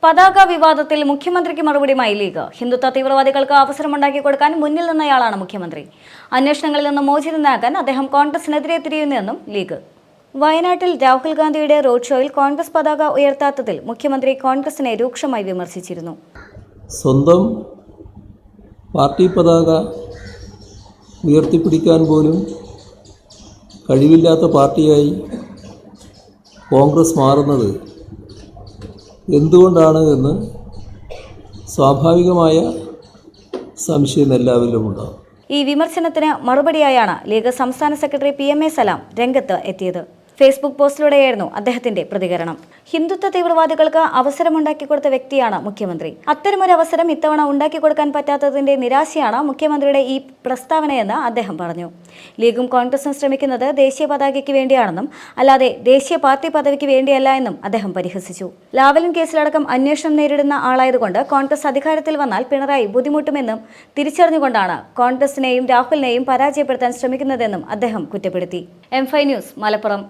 പതാക വിവാദത്തിൽ മുഖ്യമന്ത്രിക്ക് മറുപടിയുമായി ലീഗ്. ഹിന്ദുത്വ തീവ്രവാദികൾക്ക് അവസരമുണ്ടാക്കി കൊടുക്കാൻ മുന്നിൽ നിന്നയാളാണ് മുഖ്യമന്ത്രി. അന്വേഷണങ്ങളിൽ നിന്ന് മോചിതനാകാൻ അദ്ദേഹം കോൺഗ്രസിനെതിരെ തിരിയുന്നുവെന്നും ലീഗ്. വയനാട്ടിൽ രാഹുൽ ഗാന്ധിയുടെ റോഡ് ഷോയിൽ കോൺഗ്രസ് പതാക ഉയർത്താത്തതിൽ മുഖ്യമന്ത്രി കോൺഗ്രസിനെ രൂക്ഷമായി വിമർശിച്ചിരുന്നു. സ്വന്തം പാർട്ടി പതാക ഉയർത്തിപ്പിടിക്കാൻ പോലും കഴിവില്ലാത്ത പാർട്ടിയായി കോൺഗ്രസ് മാറുന്നത് എന്തുകൊണ്ടാണ് എന്ന് സ്വാഭാവികമായ സംശയം എല്ലാവരിലും ഉണ്ടാകും. ഈ വിമർശനത്തിന് മറുപടിയായാണ് ലീഗ് സംസ്ഥാന സെക്രട്ടറി PMA സലാം രംഗത്ത് എത്തിയത്. ഫേസ്ബുക്ക് പോസ്റ്റിലൂടെയായിരുന്നു അദ്ദേഹത്തിന്റെ പ്രതികരണം. ഹിന്ദുത്വ തീവ്രവാദികൾക്ക് അവസരമുണ്ടാക്കി കൊടുത്ത വ്യക്തിയാണ് മുഖ്യമന്ത്രി. അത്തരമൊരു അവസരം ഇത്തവണ ഉണ്ടാക്കി കൊടുക്കാൻ പറ്റാത്തതിന്റെ നിരാശയാണ് മുഖ്യമന്ത്രിയുടെ ഈ പ്രസ്താവനയെന്ന് അദ്ദേഹം പറഞ്ഞു. ലീഗും കോൺഗ്രസും ശ്രമിക്കുന്നത് ദേശീയ പതാകയ്ക്ക് വേണ്ടിയാണെന്നും അല്ലാതെ ദേശീയ പാർട്ടി പദവിക്ക് വേണ്ടിയല്ല എന്നും അദ്ദേഹം പരിഹസിച്ചു. ലാവലിൻ കേസിലടക്കം അന്വേഷണം നേരിടുന്ന ആളായതുകൊണ്ട് കോൺഗ്രസ് അധികാരത്തിൽ വന്നാൽ പിണറായി ബുദ്ധിമുട്ടുമെന്നും തിരിച്ചറിഞ്ഞുകൊണ്ടാണ് കോൺഗ്രസിനെയും രാഹുലിനെയും പരാജയപ്പെടുത്താൻ ശ്രമിക്കുന്നതെന്നും അദ്ദേഹം കുറ്റപ്പെടുത്തി. M5 news, Malappuram.